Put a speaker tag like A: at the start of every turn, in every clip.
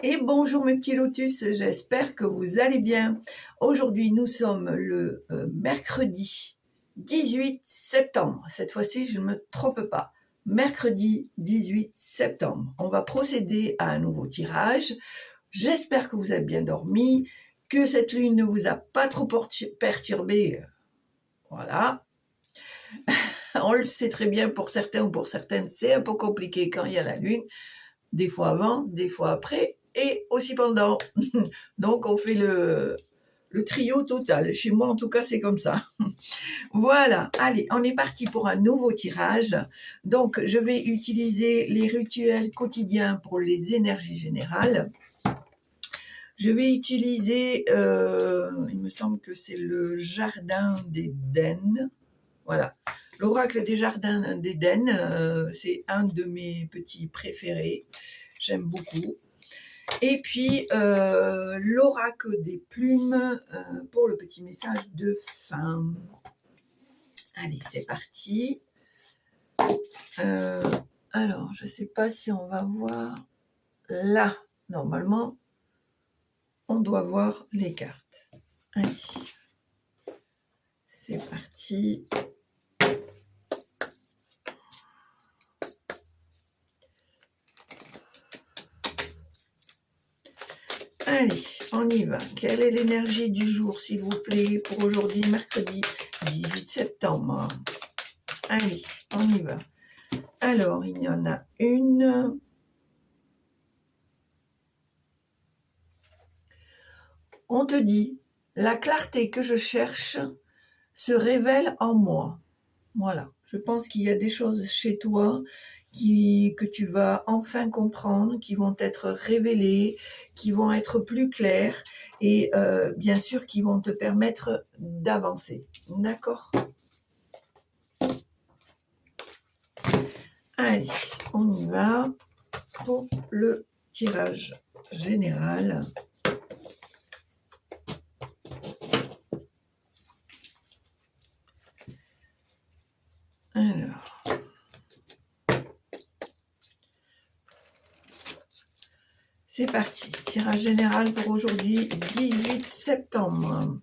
A: Et bonjour mes petits lotus, j'espère que vous allez bien. Aujourd'hui, nous sommes le mercredi 18 septembre. Cette fois-ci, je ne me trompe pas. Mercredi 18 septembre. On va procéder à un nouveau tirage. J'espère que vous avez bien dormi, que cette lune ne vous a pas trop perturbé. Voilà. On le sait très bien pour certains ou pour certaines, c'est un peu compliqué quand il y a la lune. Des fois avant, des fois après, et aussi pendant. Donc, on fait le trio total. Chez moi, en tout cas, c'est comme ça. Voilà, allez, on est parti pour un nouveau tirage. Donc, je vais utiliser les rituels quotidiens pour les énergies générales. Je vais utiliser, il me semble que c'est le jardin d'Éden. Voilà, l'oracle des jardins d'Éden, c'est un de mes petits préférés. J'aime beaucoup. Et puis, l'oracle des plumes pour le petit message de fin. Allez, c'est parti. Alors, je ne sais pas si on va voir là. Normalement, on doit voir les cartes. Allez, c'est parti. Allez, on y va. Quelle est l'énergie du jour, s'il vous plaît, pour aujourd'hui, mercredi 18 septembre? Allez, on y va. Alors, il y en a une. On te dit, la clarté que je cherche se révèle en moi. Voilà, je pense qu'il y a des choses chez toi que tu vas enfin comprendre, qui vont être révélées, qui vont être plus claires et bien sûr qui vont te permettre d'avancer. D'accord? Allez, on y va pour le tirage général. Alors, c'est parti. Tirage général pour aujourd'hui, 18 septembre.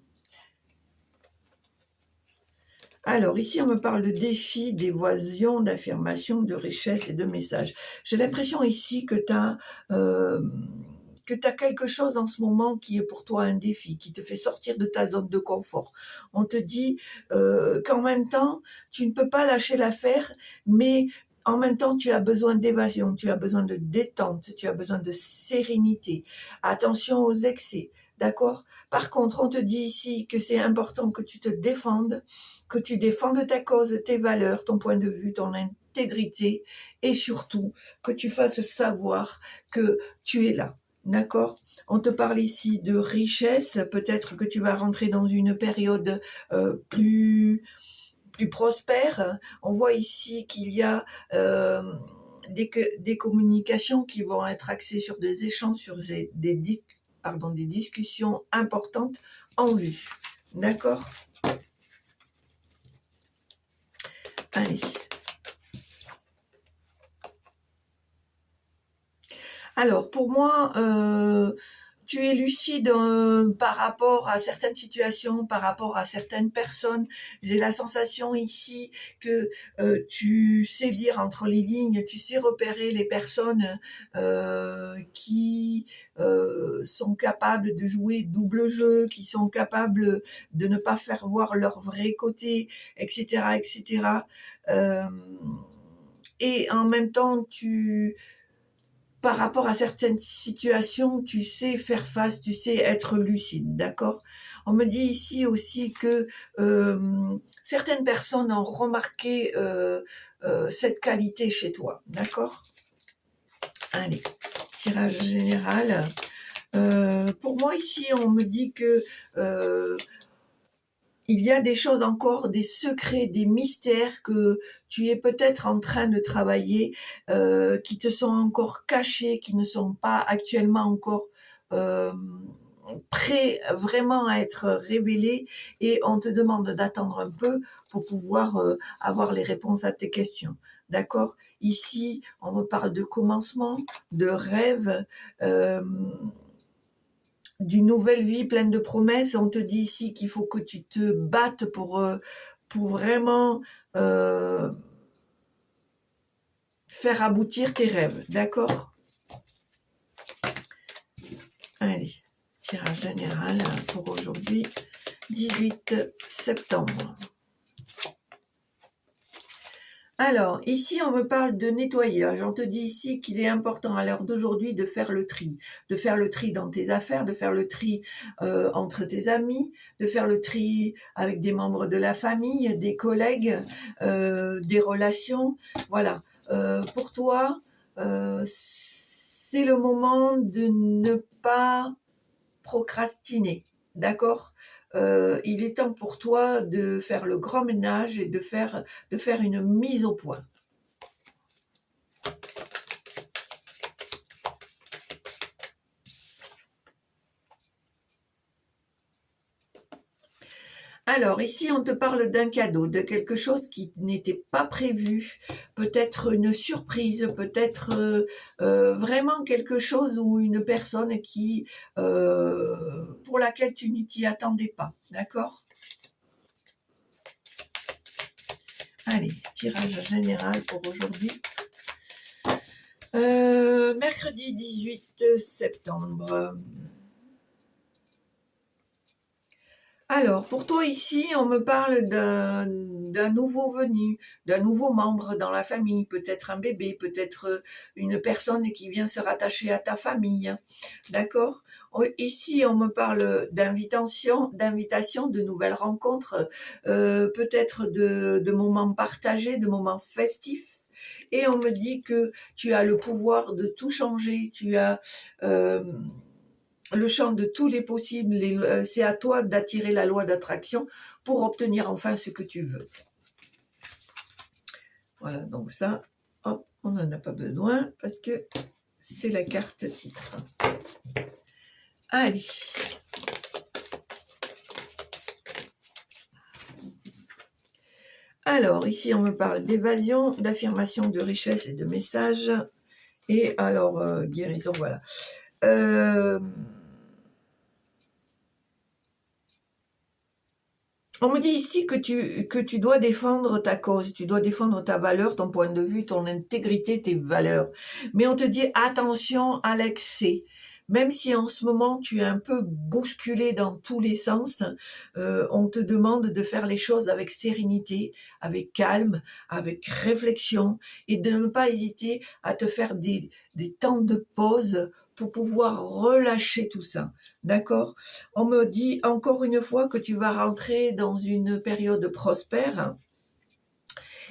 A: Alors, ici, on me parle de défis, d'évasion, d'affirmation, de richesse et de messages. J'ai l'impression ici que tu as quelque chose en ce moment qui est pour toi un défi, qui te fait sortir de ta zone de confort. On te dit qu'en même temps, tu ne peux pas lâcher l'affaire, mais en même temps, tu as besoin d'évasion, tu as besoin de détente, tu as besoin de sérénité. Attention aux excès, d'accord? Par contre, on te dit ici que c'est important que tu te défendes, que tu défendes ta cause, tes valeurs, ton point de vue, ton intégrité, et surtout que tu fasses savoir que tu es là. D'accord? On te parle ici de richesse, peut-être que tu vas rentrer dans une période plus prospère. On voit ici qu'il y a des communications qui vont être axées sur des échanges, sur des discussions importantes en vue. D'accord? Allez. Alors, pour moi, tu es lucide par rapport à certaines situations, par rapport à certaines personnes. J'ai la sensation ici que tu sais lire entre les lignes, tu sais repérer les personnes qui sont capables de jouer double jeu, qui sont capables de ne pas faire voir leur vrai côté, etc., etc. Et en même temps, par rapport à certaines situations, tu sais faire face, tu sais être lucide, d'accord? On me dit ici aussi que certaines personnes ont remarqué cette qualité chez toi, d'accord? Allez, tirage général. Pour moi ici, on me dit que il y a des choses encore, des secrets, des mystères que tu es peut-être en train de travailler, qui te sont encore cachés, qui ne sont pas actuellement encore prêts vraiment à être révélés, et on te demande d'attendre un peu pour pouvoir avoir les réponses à tes questions. d'accord? Ici, on me parle de commencement, de rêve, d'une nouvelle vie pleine de promesses. On te dit ici qu'il faut que tu te battes pour vraiment faire aboutir tes rêves, d'accord? Allez, tirage général pour aujourd'hui, 18 septembre. Alors, ici, on me parle de nettoyage. On te dit ici qu'il est important à l'heure d'aujourd'hui de faire le tri. De faire le tri dans tes affaires, de faire le tri entre tes amis, de faire le tri avec des membres de la famille, des collègues, des relations. Voilà. Pour toi, c'est le moment de ne pas procrastiner. D'accord? Il est temps pour toi de faire le grand ménage et de faire une mise au point. Alors, ici, on te parle d'un cadeau, de quelque chose qui n'était pas prévu, peut-être une surprise, peut-être vraiment quelque chose ou une personne qui, pour laquelle tu ne t'y attendais pas, d'accord? Allez, tirage général pour aujourd'hui. Mercredi 18 septembre. Alors, pour toi ici, on me parle d'un nouveau venu, d'un nouveau membre dans la famille, peut-être un bébé, peut-être une personne qui vient se rattacher à ta famille, d'accord? Ici, on me parle d'invitation, de nouvelles rencontres, peut-être de moments partagés, de moments festifs. Et on me dit que tu as le pouvoir de tout changer, tu as le champ de tous les possibles, c'est à toi d'attirer la loi d'attraction pour obtenir enfin ce que tu veux. Voilà, donc ça, hop, on n'en a pas besoin parce que c'est la carte titre. Allez. Alors, ici, on me parle d'évasion, d'affirmation, de richesse et de message. Et alors, guérison, voilà. On me dit ici que tu dois défendre ta cause, tu dois défendre ta valeur, ton point de vue, ton intégrité, tes valeurs. Mais on te dit attention à l'excès. Même si en ce moment tu es un peu bousculé dans tous les sens, on te demande de faire les choses avec sérénité, avec calme, avec réflexion et de ne pas hésiter à te faire des temps de pause pour pouvoir relâcher tout ça. D'accord? On me dit encore une fois que tu vas rentrer dans une période prospère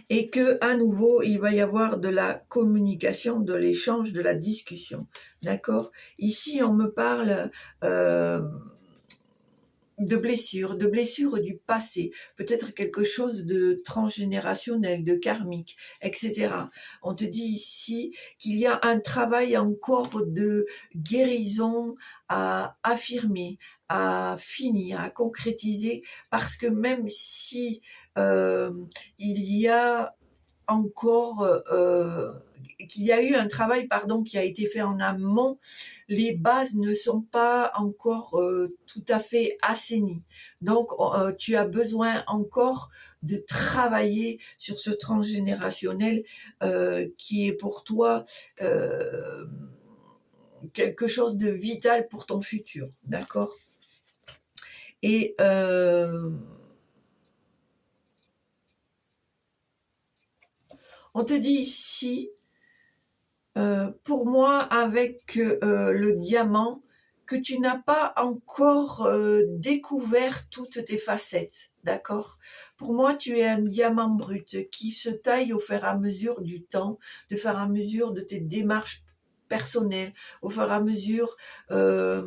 A: et que à nouveau il va y avoir de la communication, de l'échange, de la discussion. D'accord? Ici on me parle de blessures du passé, peut-être quelque chose de transgénérationnel, de karmique, etc. On te dit ici qu'il y a un travail encore de guérison à affirmer, à finir, à concrétiser, parce que même si il y a encore qu'il y a eu un travail qui a été fait en amont, les bases ne sont pas encore tout à fait assainies. Donc tu as besoin encore de travailler sur ce transgénérationnel qui est pour toi quelque chose de vital pour ton futur, d'accord? Et on te dit ici, pour moi, avec le diamant, que tu n'as pas encore découvert toutes tes facettes, d'accord? Pour moi, tu es un diamant brut qui se taille au fur et à mesure du temps, au fur et à mesure de tes démarches personnelles, au fur et à mesure de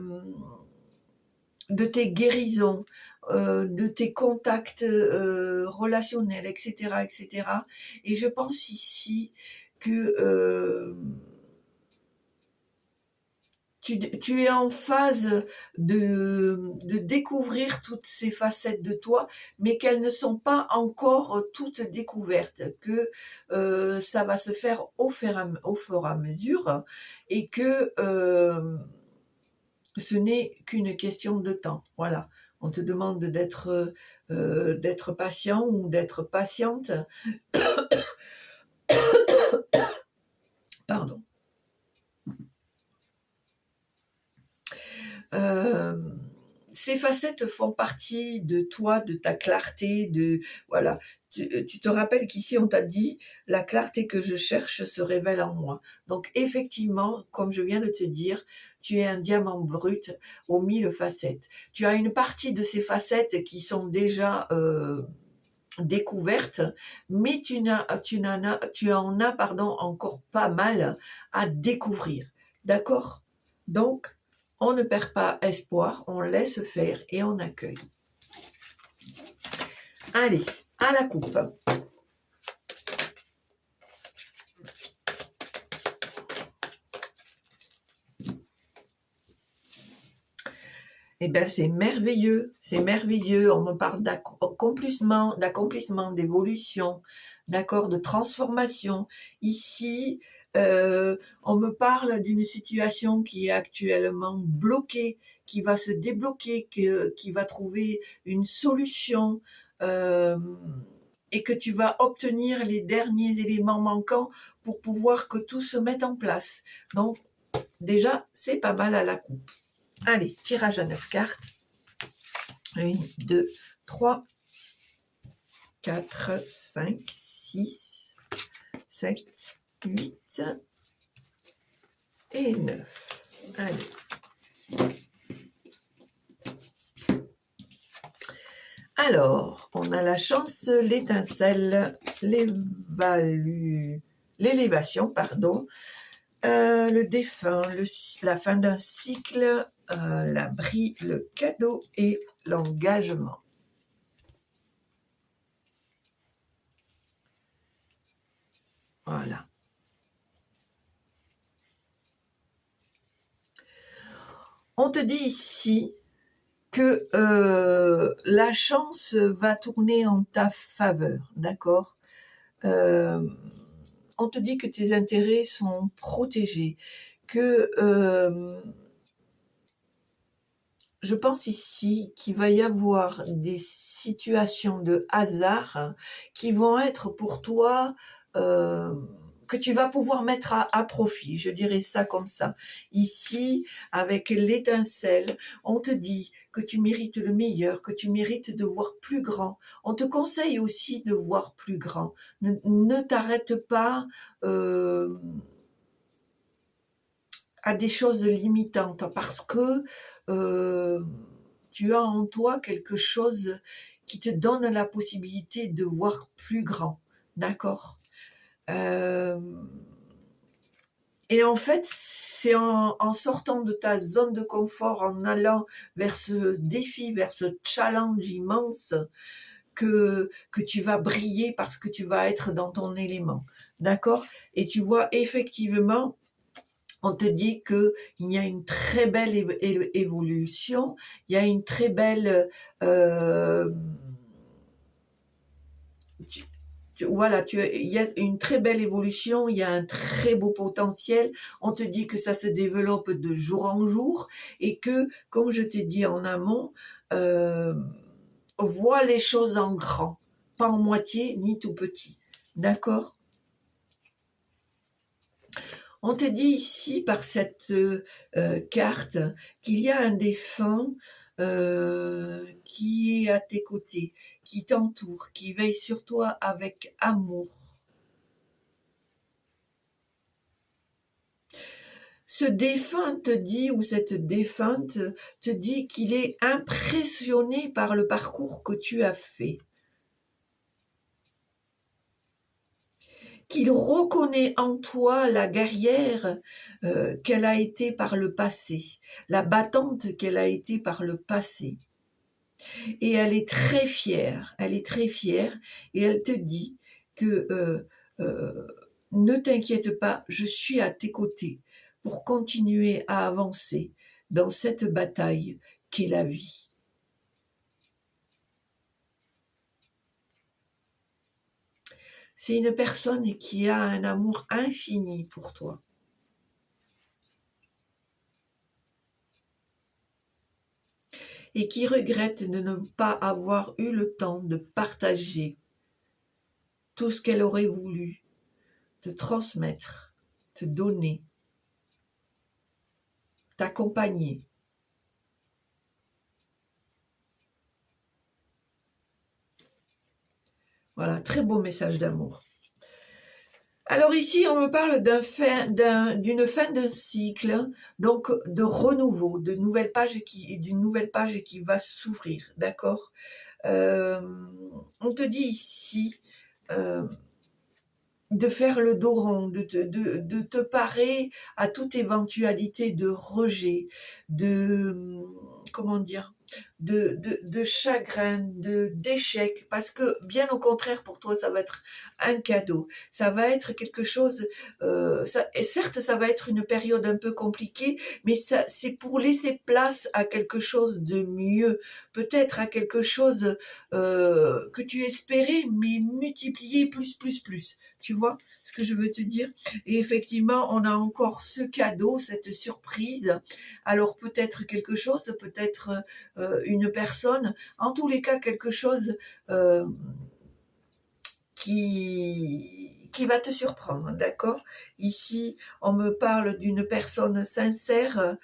A: tes guérisons, de tes contacts relationnels, etc., etc. Et je pense ici que tu es en phase de découvrir toutes ces facettes de toi, mais qu'elles ne sont pas encore toutes découvertes, que ça va se faire au fur et à mesure, et que ce n'est qu'une question de temps. Voilà. On te demande d'être patient ou d'être patiente. Pardon. Ces facettes font partie de toi, de ta clarté, voilà. Tu te rappelles qu'ici on t'a dit la clarté que je cherche se révèle en moi. Donc effectivement, comme je viens de te dire, tu es un diamant brut aux 1000 facettes. Tu as une partie de ces facettes qui sont déjà découvertes, mais tu en as encore pas mal à découvrir. D'accord? Donc on ne perd pas espoir, on laisse faire et on accueille. Allez, à la coupe. Eh bien, c'est merveilleux, c'est merveilleux. On me parle d'accomplissement, d'évolution, d'accord, de transformation. Ici, on me parle d'une situation qui est actuellement bloquée, qui va se débloquer, qui va trouver une solution, et que tu vas obtenir les derniers éléments manquants pour pouvoir que tout se mette en place. Donc, déjà, c'est pas mal à la coupe. Allez, tirage à 9 cartes. 1, 2, 3, 4, 5, 6, 7, 8 et 9. Allez. Alors, on a la chance, l'étincelle, l'élévation, pardon, le défunt, la fin d'un cycle, l'abri, le cadeau et l'engagement. Voilà. On te dit ici que la chance va tourner en ta faveur, d'accord? On te dit que tes intérêts sont protégés, que je pense ici qu'il va y avoir des situations de hasard qui vont être pour toi, que tu vas pouvoir mettre à profit, je dirais ça comme ça. Ici, avec l'étincelle, on te dit que tu mérites le meilleur, que tu mérites de voir plus grand. On te conseille aussi de voir plus grand. Ne t'arrête pas à des choses limitantes, parce que tu as en toi quelque chose qui te donne la possibilité de voir plus grand, d'accord? Et en fait, c'est en sortant de ta zone de confort, en allant vers ce défi, vers ce challenge immense, que tu vas briller, parce que tu vas être dans ton élément, d'accord? Et tu vois, effectivement, on te dit qu'il y a une très belle évolution, il y a une très belle... il y a une très belle évolution, il y a un très beau potentiel. On te dit que ça se développe de jour en jour et que, comme je t'ai dit en amont, vois les choses en grand, pas en moitié ni tout petit. D'accord ? On te dit ici, par cette carte, qu'il y a un défunt qui est à tes côtés, qui t'entoure, qui veille sur toi avec amour. Ce défunt te dit, ou cette défunte te dit qu'il est impressionné par le parcours que tu as fait. Qu'il reconnaît en toi la guerrière qu'elle a été par le passé, la battante qu'elle a été par le passé. Et elle est très fière, et elle te dit que ne t'inquiète pas, je suis à tes côtés pour continuer à avancer dans cette bataille qu'est la vie. C'est une personne qui a un amour infini pour toi. Et qui regrette de ne pas avoir eu le temps de partager tout ce qu'elle aurait voulu te transmettre, te donner, t'accompagner. Voilà, très beau message d'amour. Alors ici, on me parle d'une fin d'un cycle, donc de renouveau, d'une nouvelle page qui va s'ouvrir, d'accord. On te dit ici de faire le dos rond, de te parer à toute éventualité de rejet, comment dire, de chagrin, d'échec, parce que bien au contraire pour toi ça va être un cadeau, ça va être quelque chose, et certes ça va être une période un peu compliquée, mais c'est pour laisser place à quelque chose de mieux, peut-être à quelque chose que tu espérais, mais multiplié plus. Tu vois ce que je veux te dire? Et effectivement, on a encore ce cadeau, cette surprise. Alors peut-être quelque chose, peut-être une personne, en tous les cas quelque chose qui va te surprendre, d'accord? Ici, on me parle d'une personne sincère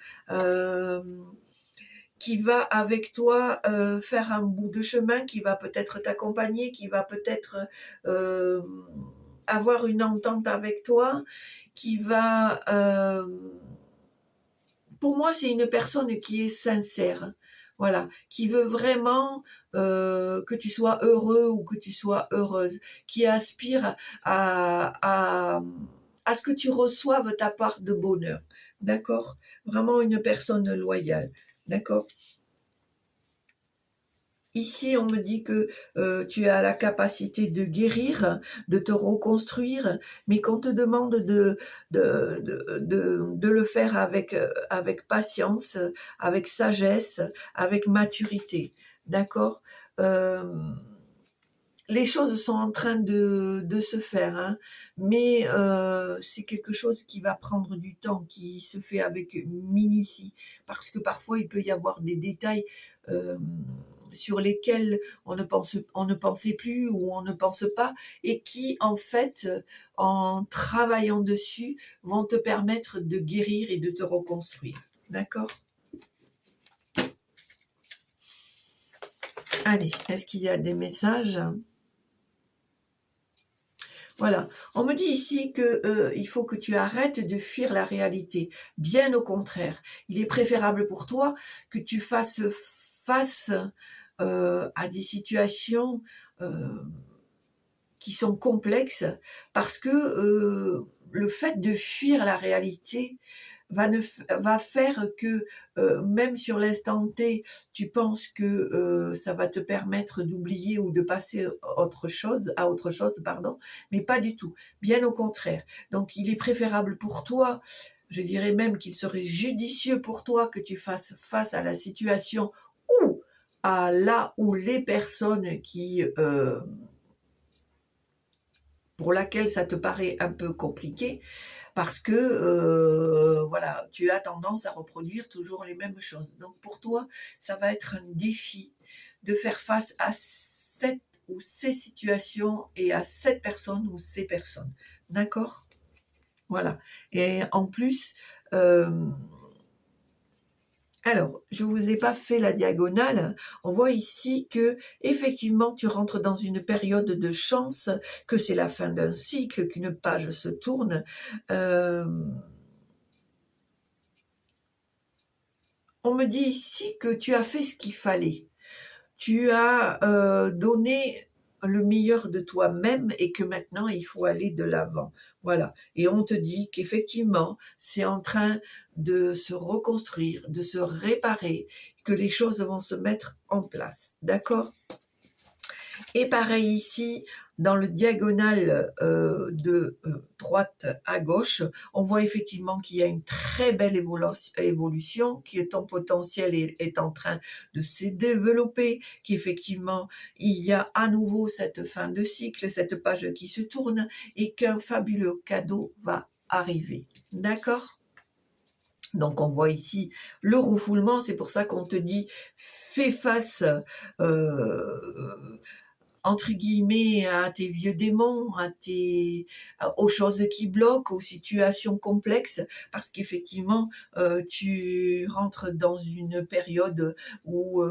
A: qui va avec toi faire un bout de chemin, qui va peut-être t'accompagner, qui va peut-être avoir une entente avec toi, qui va... pour moi, c'est une personne qui est sincère, voilà, qui veut vraiment que tu sois heureux ou que tu sois heureuse, qui aspire à ce que tu reçoives ta part de bonheur, d'accord? Vraiment une personne loyale, d'accord? Ici, on me dit que tu as la capacité de guérir, de te reconstruire, mais qu'on te demande de le faire avec patience, avec sagesse, avec maturité. D'accord? Les choses sont en train de se faire, hein, mais c'est quelque chose qui va prendre du temps, qui se fait avec minutie, parce que parfois il peut y avoir des détails sur lesquels on ne pensait plus ou on ne pense pas, et qui en fait, en travaillant dessus, vont te permettre de guérir et de te reconstruire. D'accord ? Allez, est-ce qu'il y a des messages ? Voilà, on me dit ici que il faut que tu arrêtes de fuir la réalité. Bien au contraire, il est préférable pour toi que tu fasses face à des situations qui sont complexes, parce que le fait de fuir la réalité va faire que même sur l'instant T, tu penses que ça va te permettre d'oublier ou de passer à autre chose, pardon, mais pas du tout, bien au contraire. Donc il est préférable pour toi, je dirais même qu'il serait judicieux pour toi que tu fasses face à la situation ou à là où les personnes qui pour laquelle ça te paraît un peu compliqué, parce que voilà, tu as tendance à reproduire toujours les mêmes choses. Donc pour toi, ça va être un défi de faire face à cette ou ces situations et à cette personne ou ces personnes. D'accord ? Voilà. Et en plus, alors, je vous ai pas fait la diagonale. On voit ici que effectivement tu rentres dans une période de chance, que c'est la fin d'un cycle, qu'une page se tourne. On me dit ici que tu as fait ce qu'il fallait. Tu as donné le meilleur de toi-même et que maintenant il faut aller de l'avant. Voilà. Et on te dit qu'effectivement c'est en train de se reconstruire, de se réparer, que les choses vont se mettre en place. D'accord ? Et pareil ici, dans le diagonale de droite à gauche, on voit effectivement qu'il y a une très belle évolution, que ton potentiel est en train de se développer, qu'effectivement il y a à nouveau cette fin de cycle, cette page qui se tourne et qu'un fabuleux cadeau va arriver. D'accord ? Donc on voit ici le refoulement, c'est pour ça qu'on te dit fais face entre guillemets à tes vieux démons, aux choses qui bloquent, aux situations complexes, parce qu'effectivement tu rentres dans une période où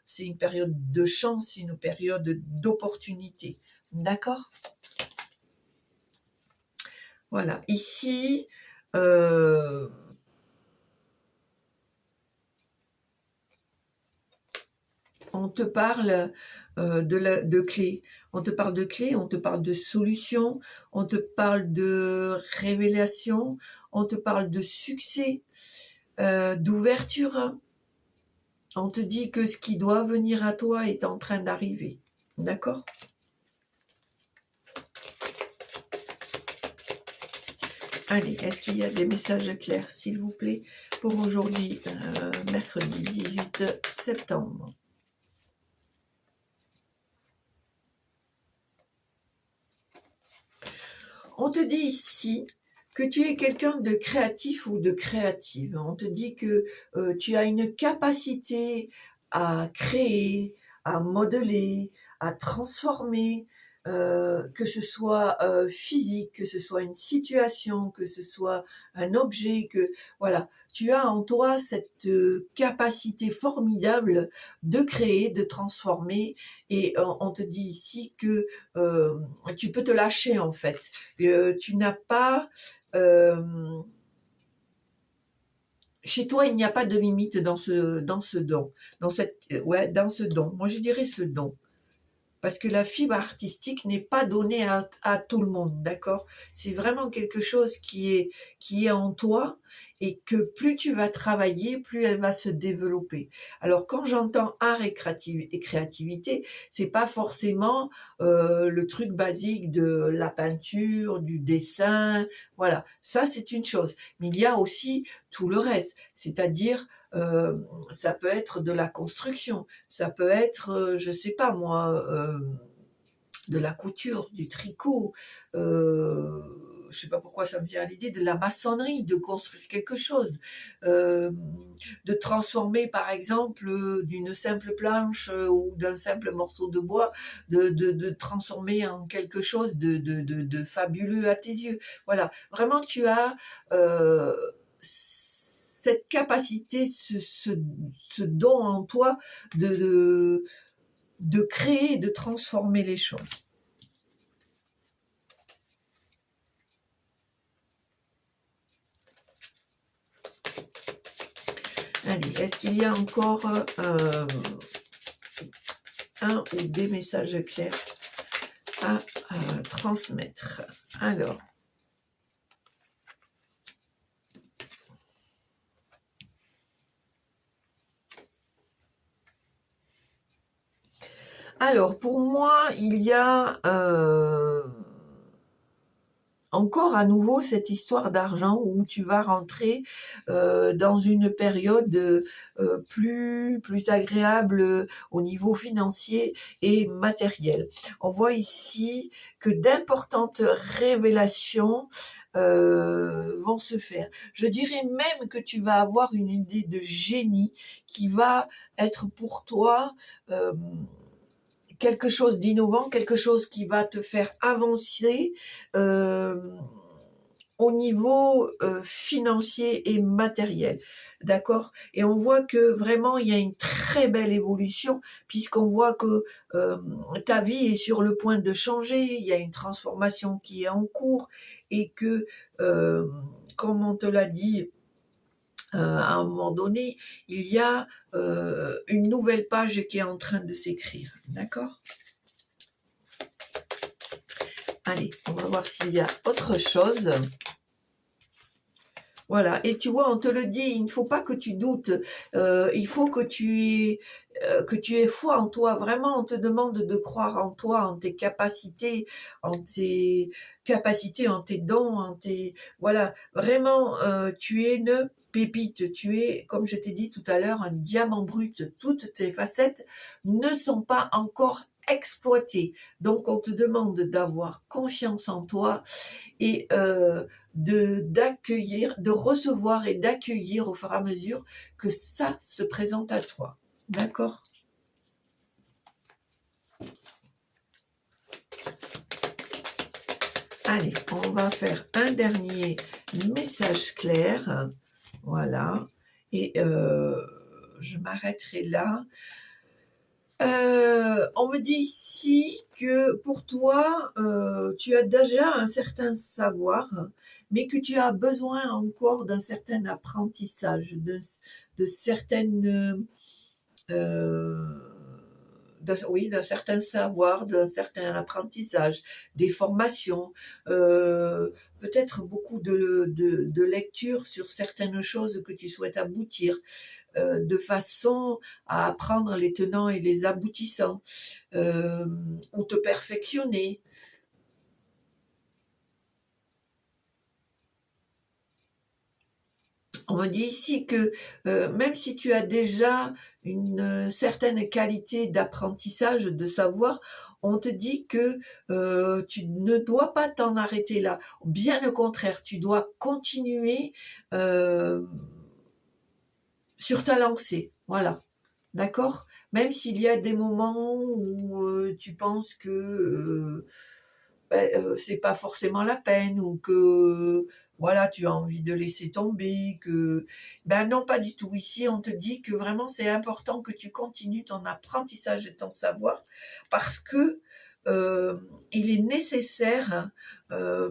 A: c'est une période de chance, une période d'opportunité. D'accord ? Voilà, ici on te parle de clés. On te parle de clés, on te parle de solutions, on te parle de révélation, on te parle de succès, d'ouverture. On te dit que ce qui doit venir à toi est en train d'arriver. D'accord ? Allez, est-ce qu'il y a des messages clairs, s'il vous plaît, pour aujourd'hui, mercredi 18 septembre ? On te dit ici que tu es quelqu'un de créatif ou de créative. On te dit que tu as une capacité à créer, à modeler, à transformer, que ce soit physique, que ce soit une situation, que ce soit un objet, que voilà, tu as en toi cette capacité formidable de créer, de transformer, et on te dit ici que tu peux te lâcher en fait. Tu n'as pas chez toi, il n'y a pas de limite dans ce don, dans ce don. Moi, je dirais ce don. Parce que la fibre artistique n'est pas donnée à tout le monde, d'accord ? C'est vraiment quelque chose qui est en toi et que plus tu vas travailler, plus elle va se développer. Alors quand j'entends art et créativité, c'est pas forcément le truc basique de la peinture, du dessin, voilà. Ça c'est une chose. Mais il y a aussi tout le reste, c'est-à-dire ça peut être de la construction, ça peut être, je sais pas moi, de la couture, du tricot, je sais pas pourquoi ça me vient à l'idée, de la maçonnerie, de construire quelque chose, de transformer par exemple d'une simple planche ou d'un simple morceau de bois, de transformer en quelque chose de fabuleux à tes yeux. Voilà, vraiment tu as cette capacité, ce don en toi de créer, de transformer les choses. Allez, est-ce qu'il y a encore un ou des messages clairs à transmettre? Alors, pour moi, il y a encore à nouveau cette histoire d'argent où tu vas rentrer dans une période plus agréable au niveau financier et matériel. On voit ici que d'importantes révélations vont se faire. Je dirais même que tu vas avoir une idée de génie qui va être pour toi quelque chose d'innovant, quelque chose qui va te faire avancer au niveau financier et matériel. D'accord ? Et on voit que vraiment il y a une très belle évolution puisqu'on voit que ta vie est sur le point de changer, il y a une transformation qui est en cours et que, comme on te l'a dit, à un moment donné, il y a une nouvelle page qui est en train de s'écrire. D'accord ? Allez, on va voir s'il y a autre chose. Voilà, et tu vois, on te le dit, il ne faut pas que tu doutes, il faut que tu aies foi en toi. Vraiment, on te demande de croire en toi, en tes dons, voilà, vraiment, tu es une pépite, tu es, comme je t'ai dit tout à l'heure, un diamant brut. Toutes tes facettes ne sont pas encore exploitées. Donc, on te demande d'avoir confiance en toi et de recevoir et d'accueillir au fur et à mesure que ça se présente à toi. D'accord? Allez, on va faire un dernier message clair. Voilà. Et je m'arrêterai là. On me dit ici que pour toi, tu as déjà un certain savoir, mais que tu as besoin encore d'un certain apprentissage, de certaines, oui, d'un certain savoir, d'un certain apprentissage, des formations, peut-être beaucoup de lecture sur certaines choses que tu souhaites aboutir, de façon à apprendre les tenants et les aboutissants, ou te perfectionner. On me dit ici que même si tu as déjà une certaine qualité d'apprentissage, de savoir, on te dit que tu ne dois pas t'en arrêter là. Bien au contraire, tu dois continuer sur ta lancée. Voilà. D'accord? Même s'il y a des moments où tu penses que c'est pas forcément la peine, ou que voilà, tu as envie de laisser tomber, que ben non, pas du tout. Ici, on te dit que vraiment c'est important que tu continues ton apprentissage et ton savoir, parce que il est nécessaire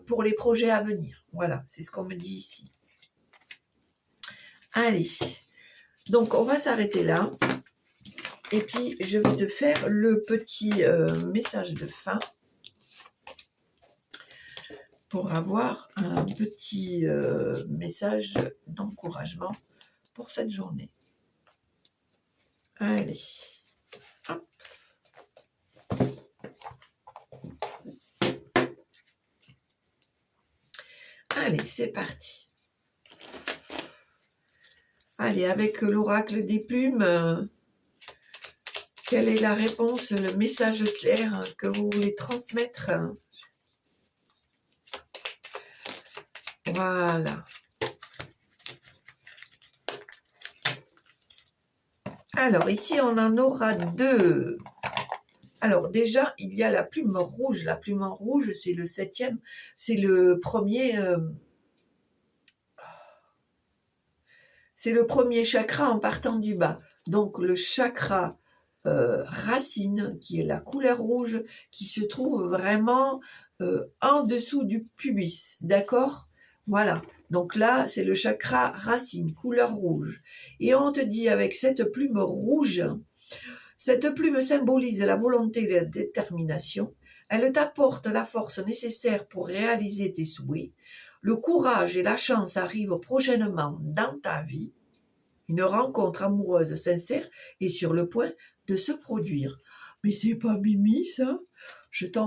A: pour les projets à venir. Voilà, c'est ce qu'on me dit ici. Allez, donc on va s'arrêter là. Et puis, je vais te faire le petit message de fin pour avoir un petit message d'encouragement pour cette journée. Allez, hop. Allez, c'est parti. Allez, avec l'oracle des plumes, quelle est la réponse, le message clair que vous voulez transmettre? Voilà. Alors, ici, on en aura deux. Alors, déjà, il y a la plume rouge. La plume en rouge, c'est le 7e. C'est le premier... c'est le premier chakra en partant du bas. Donc, le chakra racine, qui est la couleur rouge, qui se trouve vraiment en dessous du pubis, d'accord? Voilà, donc là, c'est le chakra racine, couleur rouge. Et on te dit, avec cette plume rouge, cette plume symbolise la volonté et la détermination. Elle t'apporte la force nécessaire pour réaliser tes souhaits. Le courage et la chance arrivent prochainement dans ta vie. Une rencontre amoureuse sincère est sur le point de se produire. Mais c'est pas Mimi, ça? Je t'en